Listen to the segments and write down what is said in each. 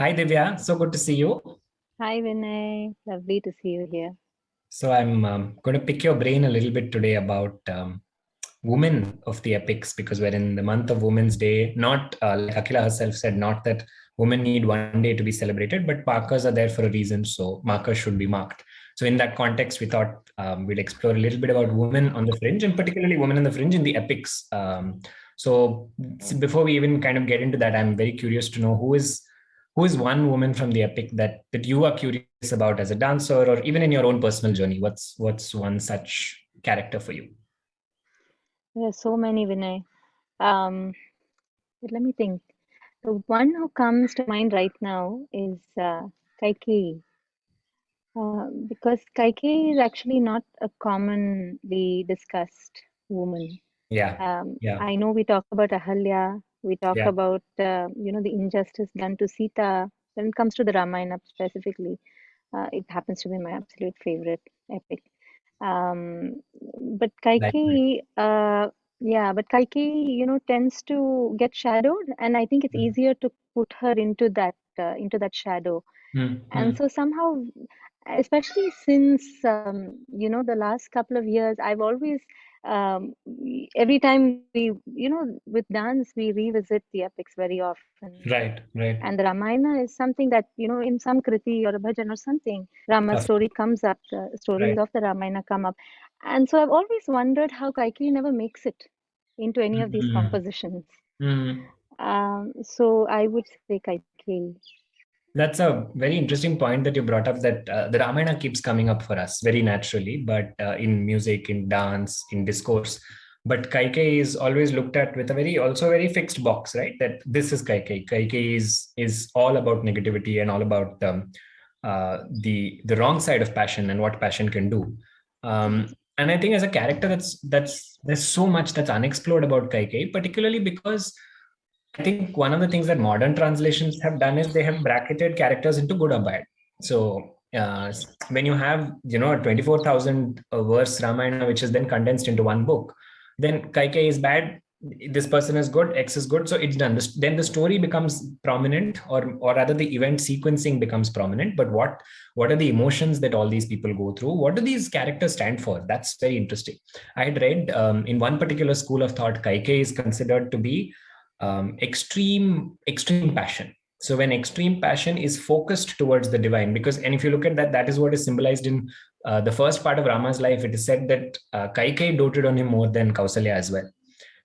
Hi Divya, so good to see you. Hi Vinay, lovely to see you here. So I'm going to pick your brain a little bit today about women of the epics because we're in the month of Women's Day. Not like Akila herself said, not that women need one day to be celebrated, but markers are there for a reason. So markers should be marked. So in that context, we thought we'd explore a little bit about women on the fringe, and particularly women on the fringe in the epics. So before we even kind of get into that, I'm very curious to know who is one woman from the epic that you are curious about as a dancer or even in your own personal journey. What's one such character for you? There are so many Vinay. Um, but let me think. The one who comes to mind right now is Kaikeyi, because Kaikeyi is actually not a commonly discussed woman. Yeah, yeah, I know we talk about Ahalya, we talk yeah. about the injustice done to Sita. When it comes to the Ramayana specifically, it happens to be my absolute favorite epic. Um, but Likewise. Kaikeyi, tends to get shadowed, and I think it's Mm, easier to put her into that shadow. mm, And mm. so somehow, especially since the last couple of years, I've always every time with dance we revisit the epics very often. Right, And the right. Ramayana is something that, in some kriti or a bhajan or something, Rama's Of story comes up, the stories right. of the Ramayana come up. And so I've always wondered how Kaikeyi never makes it into any of these Mm, compositions. mm. So I would say Kaikeyi. That's a very interesting point that you brought up that the Ramayana keeps coming up for us very naturally, but in music, in dance, in discourse. But Kaikeyi is always looked at with a also very fixed box, right? That this is Kaikeyi. Kaikeyi is all about negativity and all about the wrong side of passion and what passion can do. And I think as a character, that's there's so much that's unexplored about Kaikeyi, particularly because I think one of the things that modern translations have done is they have bracketed characters into good or bad. So when you have a 24,000 verse Ramayana, which is then condensed into one book, then Kaikeyi is bad. This person is good. X is good. So it's done. Then the story becomes prominent, or rather, the event sequencing becomes prominent. But what are the emotions that all these people go through? What do these characters stand for? That's very interesting. I had read in one particular school of thought, Kaikeyi is considered to be extreme passion. So when extreme passion is focused towards the divine, because and if you look at that, that is what is symbolized in the first part of Rama's life. It is said that Kaikeyi doted on him more than Kausalya as well,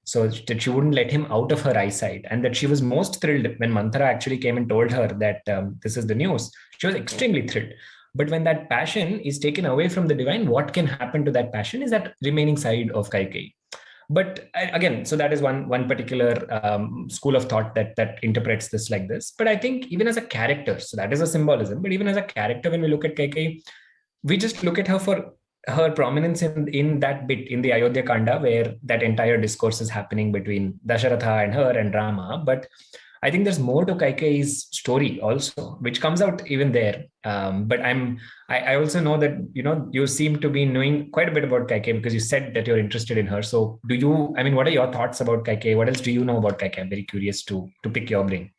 so that she wouldn't let him out of her eyesight, and that she was most thrilled when Manthara actually came and told her that this is the news. She was extremely thrilled. But when that passion is taken away from the divine, what can happen to that passion is that remaining side of Kaikeyi. But again, so that is one particular school of thought that interprets this like this. But I think even as a character, so that is a symbolism, but even as a character, when we look at Kaikai, we just look at her for her prominence in that bit in the Ayodhya Kanda, where that entire discourse is happening between Dasharatha and her and Rama. But I think there's more to Kaikeyi's story also, which comes out even there. But I also know that you seem to be knowing quite a bit about Kaikeyi because you said that you're interested in her. So do you? I mean, what are your thoughts about Kaikeyi? What else do you know about Kaikeyi? I'm very curious to pick your brain.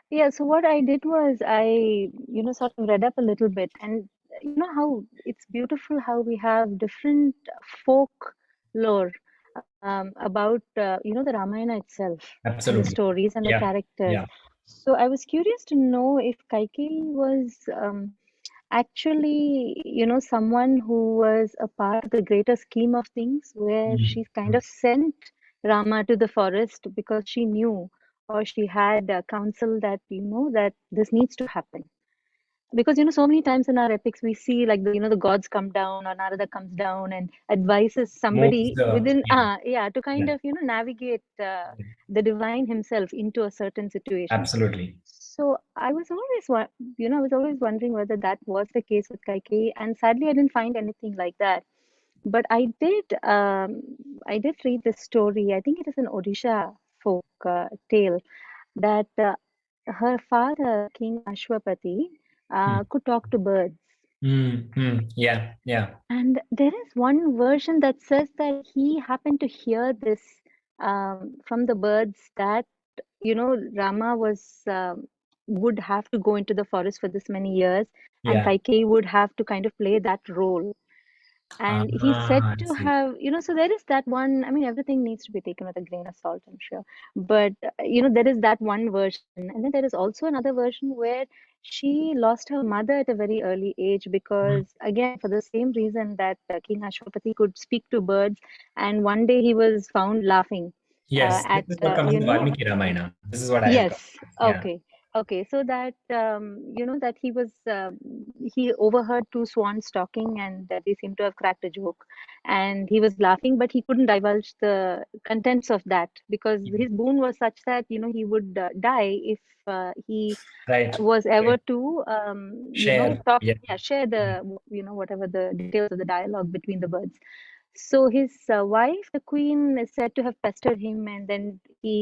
Yeah, so what I did was I sort of read up a little bit, and you know how it's beautiful how we have different folk lore about the Ramayana itself and the Absolutely. stories and the Yeah. characters. Yeah. So I was curious to know if Kaikeyi was actually, someone who was a part of the greater scheme of things, where she kind Mhm. of sent Rama to the forest because she knew or she had counsel that, that this needs to happen. Because, so many times in our epics, we see like the gods come down or Narada comes down and advises Moves somebody the within, yeah, to kind yeah, of, navigate the divine himself into a certain situation. absolutely. So I was always wondering whether that was the case with Kaikeyi, and sadly, I didn't find anything like that. But I did read this story. I think it is an Odisha folk tale that her father, King Ashwapati, Mm. could talk to birds. Yeah, yeah. And there is one version that says that he happened to hear this from the birds that Rama was. would have to go into the forest for this many years, and Yeah. Kaikeyi would have to kind of play that role. And he's said I to see. have, so there is that one. I mean, everything needs to be taken with a grain of salt, I'm sure. But, there is that one version. And then there is also another version where she lost her mother at a very early age Mhm. because, again, for the same reason that King Ashwapati could speak to birds. And one day he was found laughing Yes, this at, is what comes in the Valmiki Ramayana. This is what I have got. yes, Yeah. okay. Okay, so that that he overheard two swans talking, and they seemed to have cracked a joke, and he was laughing, but he couldn't divulge the contents of that because his boon was such that he would die if he Right. was ever Right. to Share. talk, Yeah. yeah, share the whatever the details of the dialogue between the birds. So his wife, the queen, is said to have pestered him, and then he,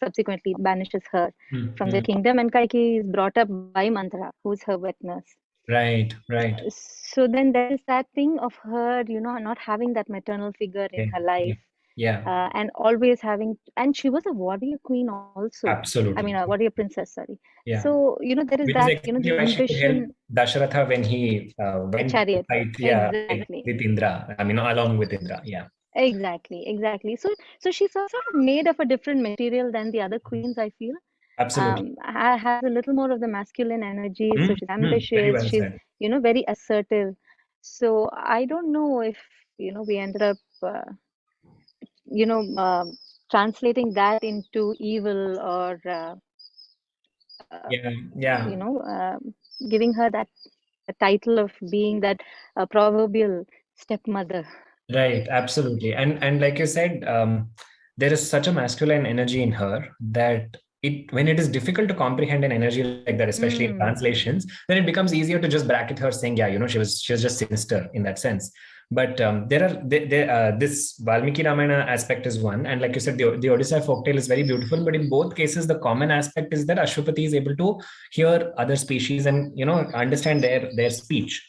subsequently banishes her from the Mm-hmm. kingdom. And Kaikeyi is brought up by Manthara, who's her wet nurse. Right. Right. So then there is that thing of her, not having that maternal figure in Yeah. her Yeah. life, Yeah. and always having, and she was a warrior queen also. I mean, Absolutely. a warrior princess, sorry. Yeah. So, there is Which is that, exactly the why she could help ambition, Dasharatha when he the went to chariot. fight, yeah, Exactly. with Indra. I mean, along with Indra. Yeah. Exactly, exactly. So she's sort of made of a different material than the other queens, I feel. Absolutely. Has a little more of the masculine energy. So she's Very ambitious. well She's, said. very assertive. So I don't know if, we ended up, you know, um translating that into evil or, uh, Yeah. Yeah. you know, um giving her that title of being that proverbial stepmother. Right, absolutely. And like you said, there is such a masculine energy in her that when it is difficult to comprehend an energy like that, especially in Mm. translations, then it becomes easier to just bracket her saying, yeah, she was just sinister in that sense. But this Valmiki Ramayana aspect is one, and like you said, the Odisha folktale is very beautiful. But in both cases, the common aspect is that Ashwapati is able to hear other species and understand their speech.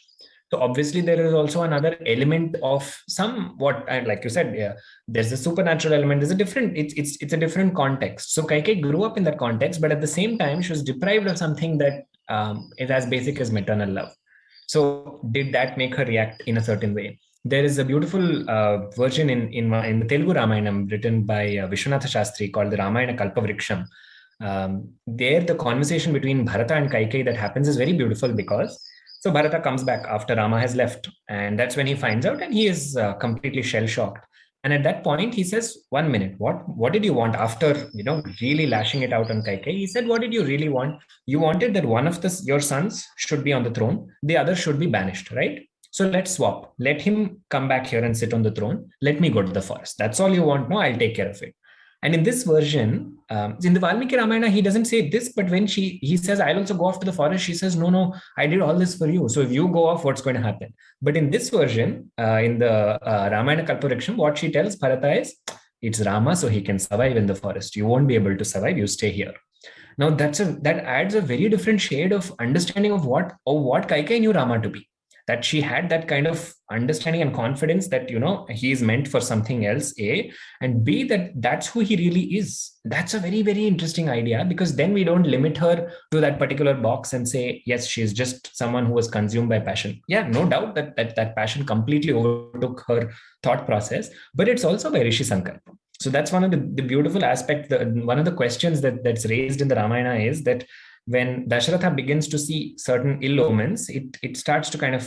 So obviously there is also another element of somewhat, and like you said, yeah, there's a supernatural element. There's a different, it's a different context. So Kaikeyi grew up in that context, but at the same time, she was deprived of something that is as basic as maternal love. So did that make her react in a certain way? There is a beautiful version in the Telugu Ramayanam written by Vishwanatha Shastri called the Ramayana Kalpavriksham. There, the conversation between Bharata and Kaikeyi that happens is very beautiful because so Bharata comes back after Rama has left, and that's when he finds out, and he is completely shell shocked. And at that point, he says, "1 minute, what did you want?" After really lashing it out on Kaikeyi, he said, "What did you really want? You wanted that one of your sons should be on the throne, the other should be banished, right? So let's swap. Let him come back here and sit on the throne. Let me go to the forest. That's all you want. No, I'll take care of it." And in this version, in the Valmiki Ramayana, he doesn't say this, but when he says, "I'll also go off to the forest," she says, "No, no, I did all this for you. So if you go off, what's going to happen?" But in this version, in the Ramayana Kalpavriksham, what she tells Bharata is, "It's Rama, so he can survive in the forest. You won't be able to survive. You stay here." Now that adds a very different shade of understanding of what Kaikeyi knew Rama to be. That she had that kind of understanding and confidence that he is meant for something else. A and B, that's who he really is. That's a very, very interesting idea, because then we don't limit her to that particular box and say, yes, she's just someone who was consumed by passion. Yeah, no doubt that passion completely overtook her thought process, but it's also by Rishi Sankar. So that's one of the beautiful aspects. One of the questions that's raised in the Ramayana is that when Dasharatha begins to see certain ill omens, it starts to kind of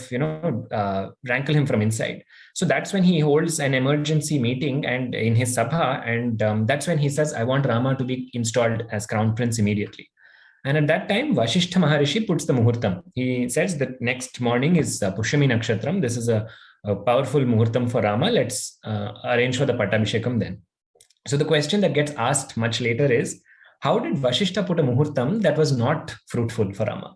rankle him from inside. So that's when he holds an emergency meeting and in his sabha, and that's when he says, "I want Rama to be installed as crown prince immediately." And at that time, Vasishtha Maharishi puts the muhurtam. He says that next morning is Pushyami Nakshatram. This is a powerful muhurtam for Rama. Let's arrange for the Pattabhishekam then. So the question that gets asked much later is, how did Vashishta put a muhurtam that was not fruitful for Rama?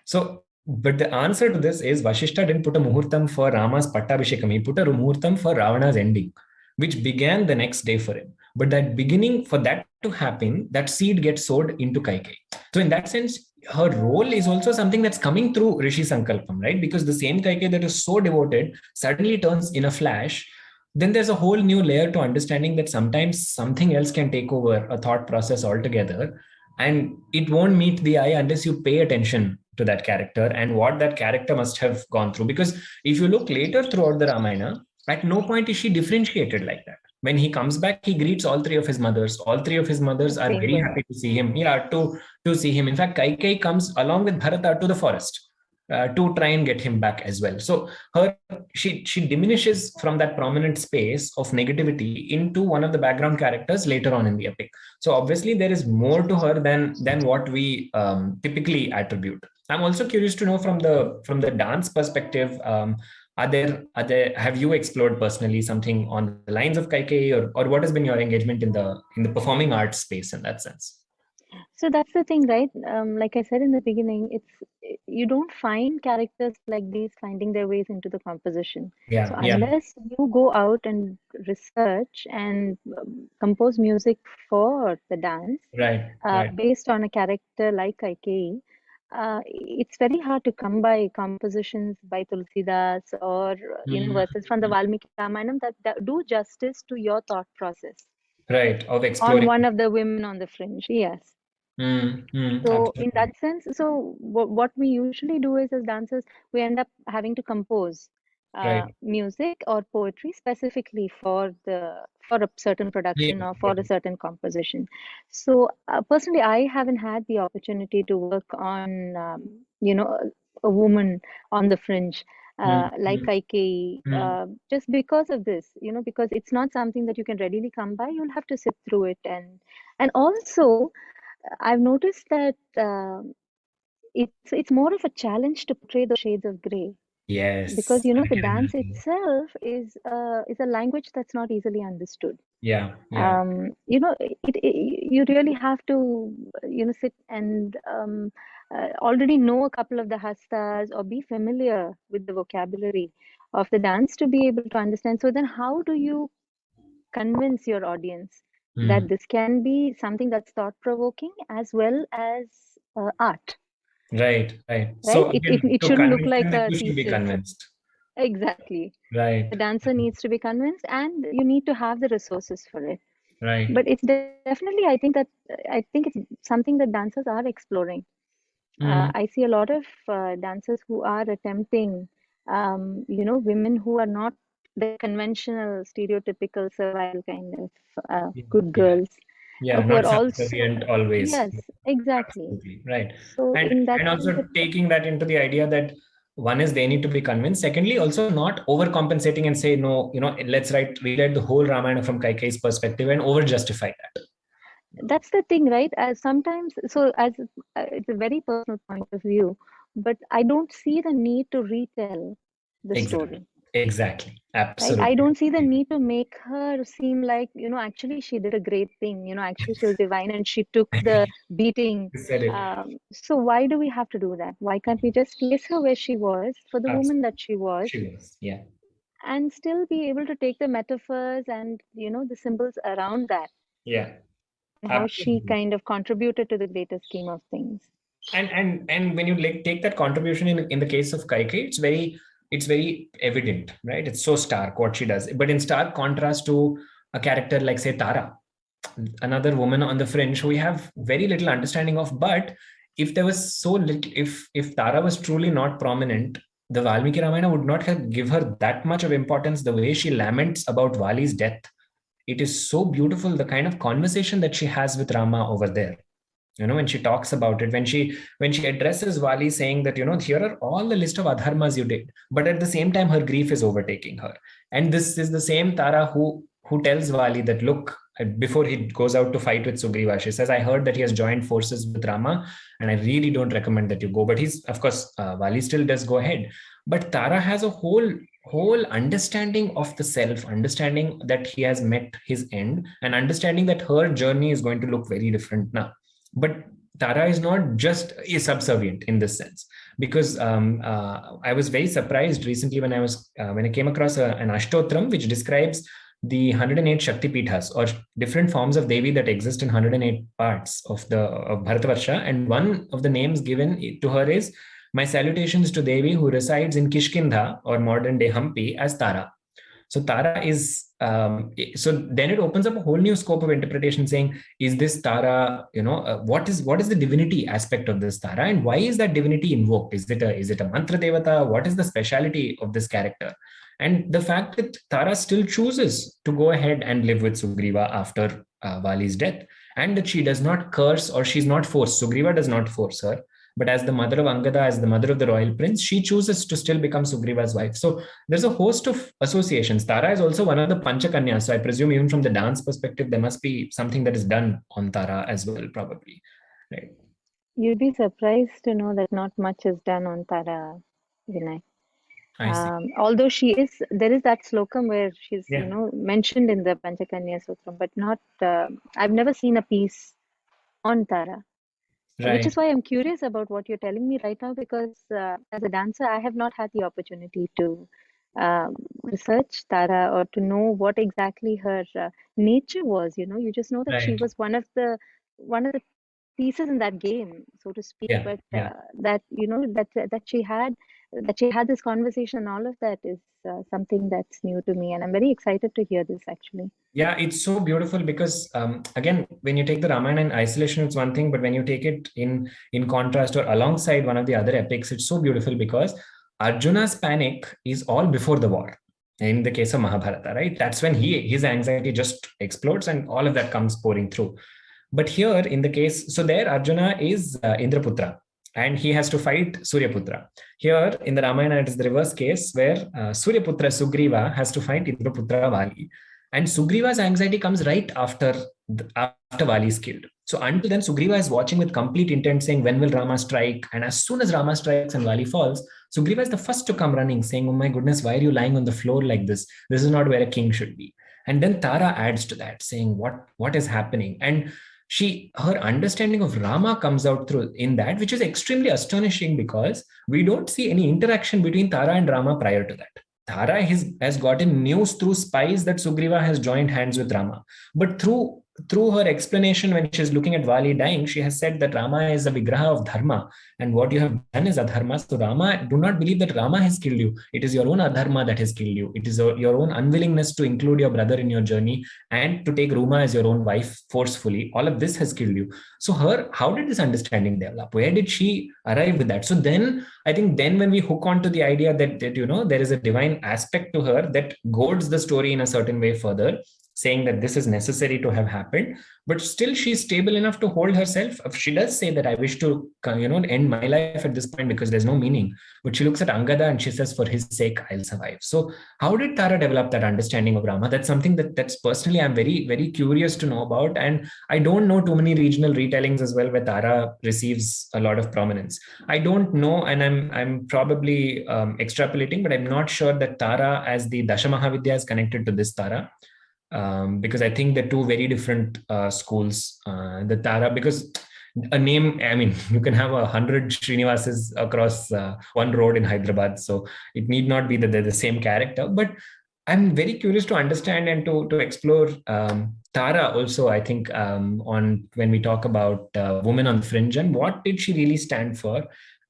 So, but the answer to this is Vashishta didn't put a muhurtam for Rama's Pattabhishekam. He put a muhurtam for Ravana's ending, which began the next day for him. But that beginning, for that to happen, that seed gets sowed into Kaikeyi. So in that sense, her role is also something that's coming through Rishi Sankalpam, right? Because the same Kaikeyi that is so devoted suddenly turns in a flash. Then there's a whole new layer to understanding that sometimes something else can take over a thought process altogether. and it won't meet the eye unless you pay attention to that character and what that character must have gone through. Because if you look later throughout the Ramayana, at no point is she differentiated like that. When he comes back, he greets all three of his mothers. All three of his The mothers are same very way. happy to see him. Yeah, to see him. In fact, Kaikeyi comes along with Bharata to the forest to try and get him back as well. So her she diminishes from that prominent space of negativity into one of the background characters later on in the epic. So obviously there is more to her than what we typically attribute. I'm also curious to know from the dance perspective. Are there have you explored personally something on the lines of Kaikei, or what has been your engagement in the performing arts space in that sense? So that's the thing, right? Like I said in the beginning, you don't find characters like these finding their ways into the composition. So Yeah, yeah, unless you go out and research and compose music for the dance right, right. based on a character like Kaikeyi, it's very hard to come by compositions by Tulsidas or Mm, verses from the Valmiki Ramayana that do justice to your thought process right, of on exploring. one of the women on the fringe. Yes. So in Absolutely. that sense, so what we usually do is as dancers, we end up having to compose Right. music or poetry specifically for a certain Yeah, production or for yeah. a certain composition. So personally, I haven't had the opportunity to work on a woman on the fringe. Mm, Like mm, Kaikeyi, mm. just because of this, because it's not something that you can readily come by. You'll have to sit through it, and also I've noticed that it's more of a challenge to portray those shades of gray because Yes, I the can dance imagine. itself is a language that's not easily understood. Yeah, yeah. You really have to sit and already know a couple of the hastas or be familiar with the vocabulary of the dance to be able to understand. So then, how do you convince your audience that Mm. this can be something that's thought-provoking as well as art, Right, right. right? So It again, it to shouldn't look convince them like that a you should be thesis. convinced. Exactly. The Right, dancer needs to be convinced, and you need to have the resources for it. right. But it's definitely, I think it's something that dancers are exploring. Mm. I see a lot of dancers who are attempting, women who are not the conventional, stereotypical survival kind of Yeah, good yeah, girls, yeah. who Not are also, subservient always. yes, exactly. Absolutely, right. So And in that and sense, also taking that into the idea that one is they need to be convinced. Secondly, also not overcompensating and say no, let's rewrite the whole Ramayana from Kaikeyi's perspective and over justify that. that's the thing, right? As sometimes, so as it's a very personal point of view, but I don't see the need to retell the Exactly. story. Exactly. Right? I Absolutely. don't see the need to make her seem like, actually she did a great thing. Actually she was divine and she took the beating. You said it. So why do we have to do that? Why can't we just place her where she was for the woman Absolutely. that she was She was. Yeah. and still be able to take the metaphors and, the symbols around that Yeah. and how she Absolutely. kind of contributed to the greater scheme of things. And when you take that contribution in the case of Kaike, it's very evident, right? It's so stark what she does. But in stark contrast to a character like say Tara, another woman on the fringe who we have very little understanding of. But if there was so little, if Tara was truly not prominent, the Valmiki Ramayana would not have give her that much of importance. The way she laments about Vali's death, it is so beautiful. The kind of conversation that she has with Rama over there, when she talks about it, when she addresses Vali, saying that here are all the list of adharmas you did, but at the same time her grief is overtaking her. And this is the same Tara who tells Vali that, look, before he goes out to fight with Sugriva, she says, I heard that he has joined forces with Rama, and I really don't recommend that you go. But he's, of course, Vali still does go ahead. But Tara has a whole understanding of the self, understanding that he has met his end, and understanding that her journey is going to look very different now. But Tara is not just a subservient in this sense, because I was very surprised recently when I came across an Ashtotram which describes the 108 Shakti Pithas, or different forms of Devi that exist in 108 parts of Bharatavarsha, and one of the names given to her is, "My salutations to Devi who resides in Kishkindha, or modern day Hampi, as Tara." So Tara is, so then it opens up a whole new scope of interpretation, saying, is this Tara, what is the divinity aspect of this Tara, and why is that divinity invoked? Is it a mantra devata? What is the speciality of this character? And the fact that Tara still chooses to go ahead and live with Sugriva after Vali's death, and that she does not curse, or she's not forced. Sugriva does not force her, but as the mother of Angada, as the mother of the royal prince, she chooses to still become Sugriva's wife. So there's a host of associations. Tara is also one of the Panchakanyas. So I presume even from the dance perspective, there must be something that is done on Tara as well, probably. Right. You'd be surprised to know that not much is done on Tara, Vinay. I see. Although there is that slokam where she's, Yeah. mentioned in the Panchakanya Sutram, but not, I've never seen a piece on Tara, which Right. is why I'm curious about what you're telling me right now, because as a dancer, I have not had the opportunity to research Tara or to know what exactly her nature was. You just know that she Right. was one of the pieces in that game, so to speak. Yeah. But Yeah. that she had this conversation, and all of that is something that's new to me, and I'm very excited to hear this actually. Yeah, it's so beautiful because again, when you take the Ramayana in isolation, it's one thing, but when you take it in contrast or alongside one of the other epics, it's so beautiful because Arjuna's panic is all before the war. In the case of Mahabharata, right? That's when his anxiety just explodes and all of that comes pouring through. But here in the case, so there Arjuna is Indraputra and he has to fight Suryaputra. Here in the Ramayana, it is the reverse case where Suryaputra Sugriva has to fight Indraputra Vali. And Sugriva's anxiety comes right after Vali is killed. So until then, Sugriva is watching with complete intent, saying, when will Rama strike? And as soon as Rama strikes and Vali falls, Sugriva is the first to come running, saying, oh my goodness, why are you lying on the floor like this? This is not where a king should be. And then Tara adds to that, saying, what is happening? And her understanding of Rama comes out through in that, which is extremely astonishing because we don't see any interaction between Tara and Rama prior to that. Tara has gotten news through spies that Sugriva has joined hands with Rama. But through her explanation when she's looking at Vali dying, she has said that Rama is a vigraha of dharma, and what you have done is adharma. So Rama, do not believe that Rama has killed you. It is your own adharma that has killed you. It is your own unwillingness to include your brother in your journey and to take Ruma as your own wife forcefully. All of this has killed you. So how did this understanding develop? Where did she arrive with that? So then I think when we hook onto the idea that there is a divine aspect to her that goads the story in a certain way further, saying that this is necessary to have happened, but still she's stable enough to hold herself. She does say that I wish to end my life at this point because there's no meaning, but she looks at Angada and she says, for his sake I'll survive. So how did Tara develop that understanding of Rama? That's something that's personally I'm very, very curious to know about, and I don't know too many regional retellings as well where Tara receives a lot of prominence. I don't know, and I'm probably extrapolating, but I'm not sure that Tara as the Dashamahavidya is connected to this Tara. Because I think they're two very different schools. The Tara, because a name, I mean, you can have 100 Srinivases across one road in Hyderabad, so it need not be that they're the same character. But I'm very curious to understand and to explore Tara also. I think on when we talk about women on the fringe, and what did she really stand for,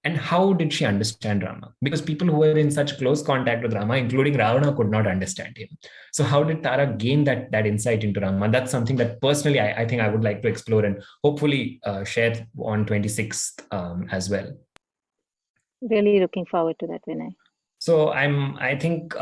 and how did she understand Rama? Because people who were in such close contact with Rama, including Ravana, could not understand him. So how did Tara gain that insight into Rama? That's something that personally I think I would like to explore and hopefully share on 26th as well. Really looking forward to that, Vinay. So I think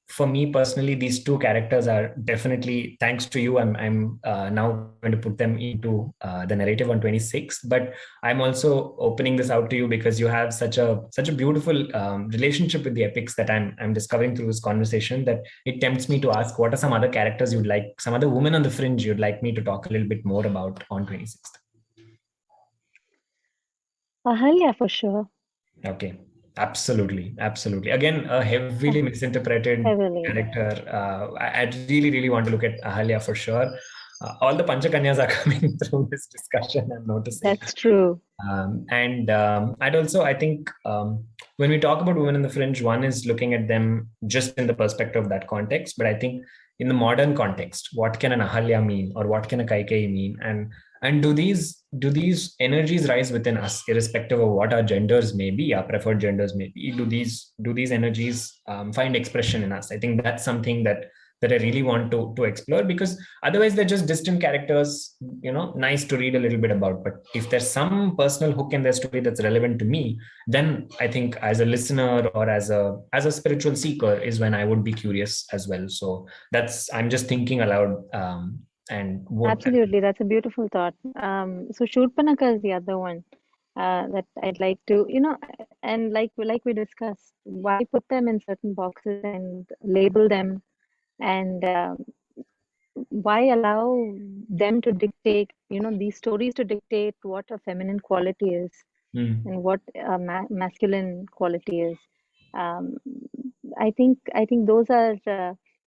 for me personally, these two characters are definitely, thanks to you, I'm now going to put them into the narrative on 26th. But I'm also opening this out to you because you have such a beautiful relationship with the epics that I'm discovering through this conversation, that it tempts me to ask, what are some other characters you'd like, some other women on the fringe you'd like me to talk a little bit more about on 26th? Ahalya for sure. Okay. Absolutely. Again, a heavily misinterpreted Heavily. character. I really, really want to look at Ahalya for sure. All the Panchakanyas are coming through this discussion, I'm noticing. That's true. I think when we talk about women in the fringe, one is looking at them just in the perspective of that context. But I think in the modern context, what can an Ahalya mean, or what can a Kaikeyi mean? And And do these energies rise within us, irrespective of what our genders may be, our preferred genders may be? Do these energies find expression in us? I think that's something that I really want to explore, because otherwise they're just distant characters, nice to read a little bit about. But if there's some personal hook in their story that's relevant to me, then I think as a listener or as a spiritual seeker is when I would be curious as well. So that's I'm just thinking aloud. And what Absolutely, that's a beautiful thought. So Shurpanaka is the other one that I'd like to, and like we discussed, why put them in certain boxes and label them, and why allow them to dictate, these stories to dictate what a feminine quality is Mm, and what a masculine quality is. Um, I think those are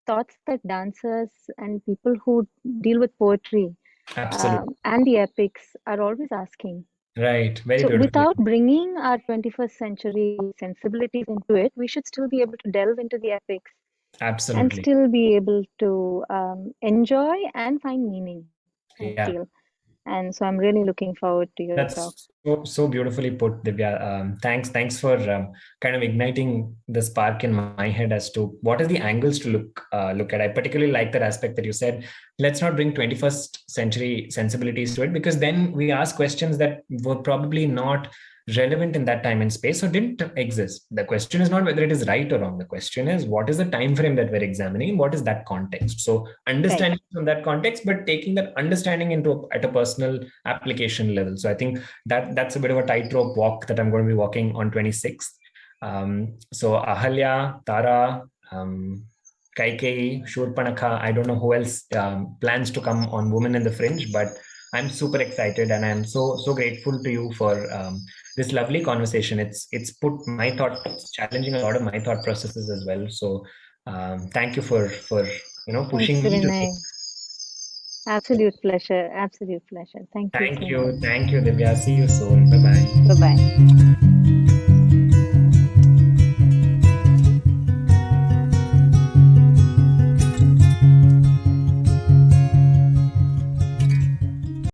thoughts that dancers and people who deal with poetry absolutely. and the epics are always asking. Right. Very So, beautifully. without bringing our 21st century sensibilities into it, we should still be able to delve into the epics and Absolutely. still be able to enjoy and find meaning, I Yeah. feel. And so, I'm really looking forward to your talk. That's so beautifully put, Divya. Thanks for kind of igniting the spark in my head as to what are the angles to look at. I particularly like that aspect that you said. Let's not bring 21st century sensibilities to it, because then we ask questions that were probably not relevant in that time and space, or didn't exist. The question is not whether it is right or wrong. The question is, what is the time frame that we're examining? What is that context? So Right. understanding from that context, but taking that understanding into at a personal application level. So I think that's a bit of a tightrope walk that I'm going to be walking on 26th. So Ahalya, Tara, Kaikei, Shurpanakha, I don't know who else plans to come on Women in the Fringe, but I'm super excited, and I'm so grateful to you for this lovely conversation. It's put my thoughts, challenging a lot of my thought processes as well. So thank you for Thanks, pushing me to think. Vinay. Absolute pleasure. Absolute pleasure. Thank you so much. Thank you, Divya. See you soon. Bye bye. Bye bye.